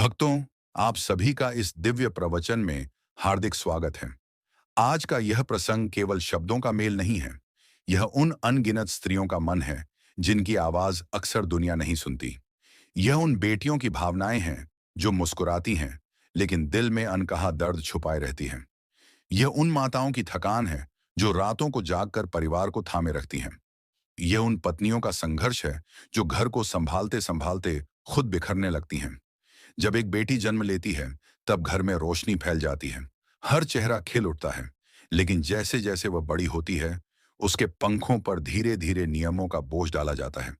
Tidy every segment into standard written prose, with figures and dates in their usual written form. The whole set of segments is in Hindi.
भक्तों, आप सभी का इस दिव्य प्रवचन में हार्दिक स्वागत है। आज का यह प्रसंग केवल शब्दों का मेल नहीं है। यह उन अनगिनत स्त्रियों का मन है जिनकी आवाज अक्सर दुनिया नहीं सुनती। यह उन बेटियों की भावनाएं हैं जो मुस्कुराती हैं लेकिन दिल में अनकहा दर्द छुपाए रहती हैं। यह उन माताओं की थकान है जो रातों को जागकर परिवार को थामे रखती हैं। यह उन पत्नियों का संघर्ष है जो घर को संभालते संभालते खुद बिखरने लगती हैं। जब एक बेटी जन्म लेती है तब घर में रोशनी फैल जाती है, हर चेहरा खिल उठता है। लेकिन जैसे जैसे वह बड़ी होती है उसके पंखों पर धीरे धीरे नियमों का बोझ डाला जाता है।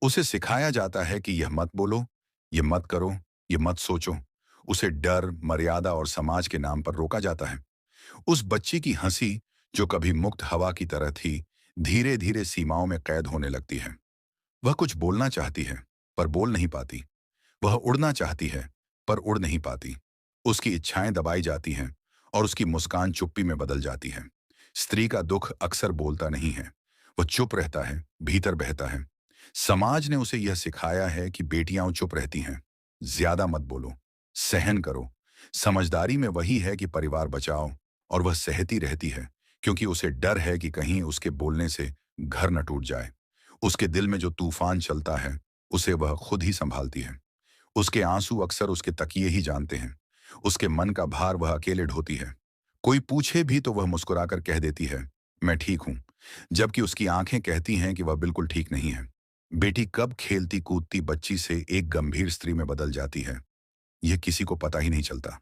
उसे सिखाया जाता है कि यह मत बोलो, यह मत करो, यह मत सोचो। उसे डर, मर्यादा और समाज के नाम पर रोका जाता है। उस बच्ची की हंसी जो कभी मुक्त हवा की तरह थी, धीरे धीरे सीमाओं में कैद होने लगती है। वह कुछ बोलना चाहती है पर बोल नहीं पाती। वह उड़ना चाहती है पर उड़ नहीं पाती। उसकी इच्छाएं दबाई जाती हैं और उसकी मुस्कान चुप्पी में बदल जाती है। स्त्री का दुख अक्सर बोलता नहीं है, वह चुप रहता है, भीतर बहता है। समाज ने उसे यह सिखाया है कि बेटियां चुप रहती हैं, ज्यादा मत बोलो, सहन करो। समझदारी में वही है कि परिवार बचाओ, और वह सहती रहती है क्योंकि उसे डर है कि कहीं उसके बोलने से घर न टूट जाए। उसके दिल में जो तूफान चलता है उसे वह खुद ही संभालती है। उसके आंसू अक्सर उसके तकिए ही जानते हैं। उसके मन का भार वह अकेले ढोती है। कोई पूछे भी तो वह मुस्कुराकर कह देती है, मैं ठीक हूं, जबकि उसकी आंखें कहती हैं कि वह बिल्कुल ठीक नहीं है। बेटी कब खेलती कूदती बच्ची से एक गंभीर स्त्री में बदल जाती है, यह किसी को पता ही नहीं चलता।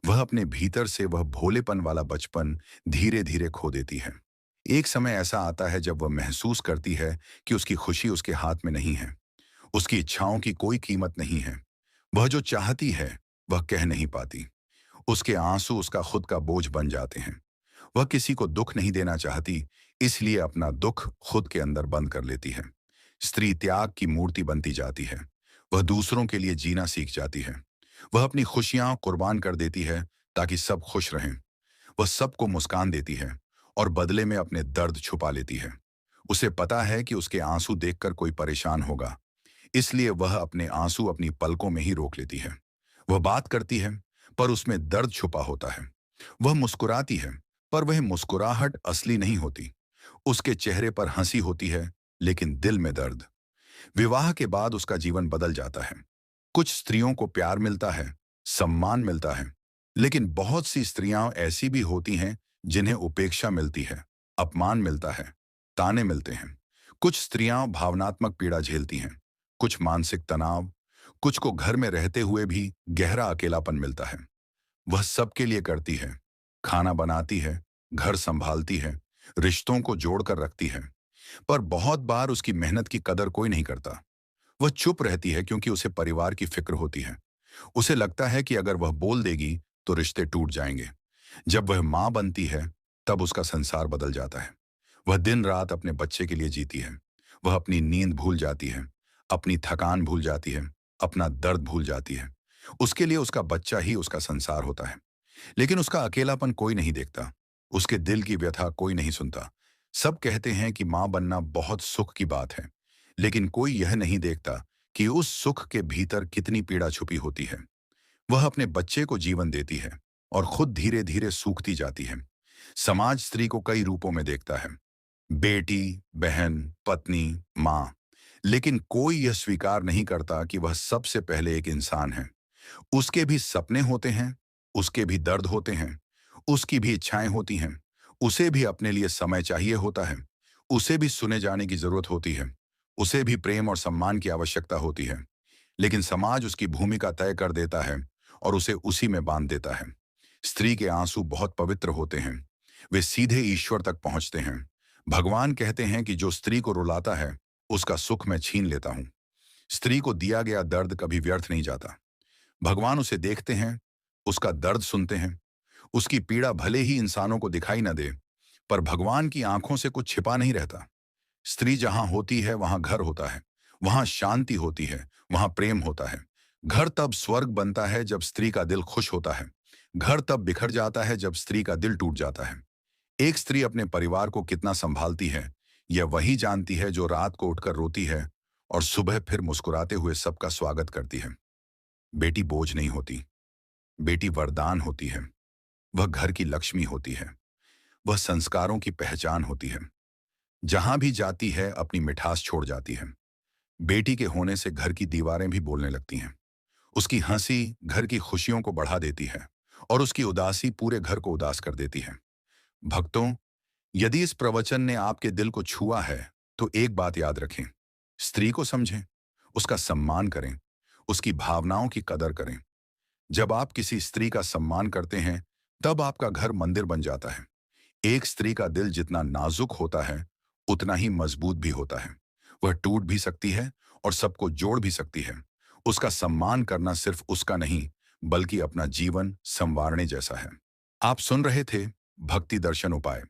वह अपने भीतर से वह भोलेपन वाला बचपन धीरे धीरे खो देती है। एक समय ऐसा आता है जब वह महसूस करती है कि उसकी खुशी उसके हाथ में नहीं है। उसकी इच्छाओं की कोई कीमत नहीं है। वह जो चाहती है वह कह नहीं पाती। उसके आंसू उसका खुद का बोझ बन जाते हैं। वह किसी को दुख नहीं देना चाहती, इसलिए अपना दुख खुद के अंदर बंद कर लेती है। स्त्री त्याग की मूर्ति बनती जाती है। वह दूसरों के लिए जीना सीख जाती है। वह अपनी खुशियां कुर्बान कर देती है ताकि सब खुश रहें। वह सबको मुस्कान देती है और बदले में अपने दर्द छुपा लेती है। उसे पता है कि उसके आंसू देखकर कोई परेशान होगा, इसलिए वह अपने आंसू अपनी पलकों में ही रोक लेती है। वह बात करती है पर उसमें दर्द छुपा होता है। वह मुस्कुराती है पर वह मुस्कुराहट असली नहीं होती। उसके चेहरे पर हंसी होती है लेकिन दिल में दर्द। विवाह के बाद उसका जीवन बदल जाता है। कुछ स्त्रियों को प्यार मिलता है, सम्मान मिलता है, लेकिन बहुत सी स्त्रियां ऐसी भी होती हैं जिन्हें उपेक्षा मिलती है, अपमान मिलता है, ताने मिलते हैं। कुछ स्त्रियां भावनात्मक पीड़ा झेलती हैं, कुछ मानसिक तनाव, कुछ को घर में रहते हुए भी गहरा अकेलापन मिलता है। वह सबके लिए करती है, खाना बनाती है, घर संभालती है, रिश्तों को जोड़कर रखती है, पर बहुत बार उसकी मेहनत की कदर कोई नहीं करता। वह चुप रहती है क्योंकि उसे परिवार की फिक्र होती है। उसे लगता है कि अगर वह बोल देगी तो रिश्ते टूट जाएंगे। जब वह मां बनती है तब उसका संसार बदल जाता है। वह दिन रात अपने बच्चे के लिए जीती है। वह अपनी नींद भूल जाती है, अपनी थकान भूल जाती है, अपना दर्द भूल जाती है। उसके लिए उसका बच्चा ही उसका संसार होता है। लेकिन उसका अकेलापन कोई नहीं देखता। उसके दिल की व्यथा कोई नहीं सुनता। सब कहते हैं कि मां बनना बहुत सुख की बात है, लेकिन कोई यह नहीं देखता कि उस सुख के भीतर कितनी पीड़ा छुपी होती है। वह अपने बच्चे को जीवन देती है और खुद धीरे धीरे सूखती जाती है। समाज स्त्री को कई रूपों में देखता है, बेटी, बहन, पत्नी, मां, लेकिन कोई यह स्वीकार नहीं करता कि वह सबसे पहले एक इंसान है। उसके भी सपने होते हैं, उसके भी दर्द होते हैं, उसकी भी इच्छाएं होती हैं। उसे भी अपने लिए समय चाहिए होता है। उसे भी सुने जाने की जरूरत होती है। उसे भी प्रेम और सम्मान की आवश्यकता होती है। लेकिन समाज उसकी भूमिका तय कर देता है और उसे उसी में बांध देता है। स्त्री के आंसू बहुत पवित्र होते हैं। वे सीधे ईश्वर तक पहुंचते हैं। भगवान कहते हैं कि जो स्त्री को रुलाता है उसका सुख मैं छीन लेता हूं। स्त्री को दिया गया दर्द कभी व्यर्थ नहीं जाता। भगवान उसे देखते हैं, उसका दर्द सुनते हैं। उसकी पीड़ा भले ही इंसानों को दिखाई न दे, पर भगवान की आंखों से कुछ छिपा नहीं रहता। स्त्री जहां होती है वहां घर होता है, वहां शांति होती है, वहां प्रेम होता है। घर तब स्वर्ग बनता है जब स्त्री का दिल खुश होता है। घर तब बिखर जाता है जब स्त्री का दिल टूट जाता है। एक स्त्री अपने परिवार को कितना संभालती है यह वही जानती है जो रात को उठकर रोती है और सुबह फिर मुस्कुराते हुए सबका स्वागत करती है। बेटी बोझ नहीं होती, बेटी वरदान होती है। वह घर की लक्ष्मी होती है। वह संस्कारों की पहचान होती है। जहां भी जाती है अपनी मिठास छोड़ जाती है। बेटी के होने से घर की दीवारें भी बोलने लगती हैं। उसकी हंसी घर की खुशियों को बढ़ा देती है और उसकी उदासी पूरे घर को उदास कर देती है। भक्तों, यदि इस प्रवचन ने आपके दिल को छुआ है, तो एक बात याद रखें। स्त्री को समझें, उसका सम्मान करें, उसकी भावनाओं की कदर करें। जब आप किसी स्त्री का सम्मान करते हैं, तब आपका घर मंदिर बन जाता है। एक स्त्री का दिल जितना नाजुक होता है, उतना ही मजबूत भी होता है। वह टूट भी सकती है और सबको जोड़ भी सकती है। उसका सम्मान करना सिर्फ उसका नहीं, बल्कि अपना जीवन संवारने जैसा है। आप सुन रहे थे भक्ति दर्शन उपाय।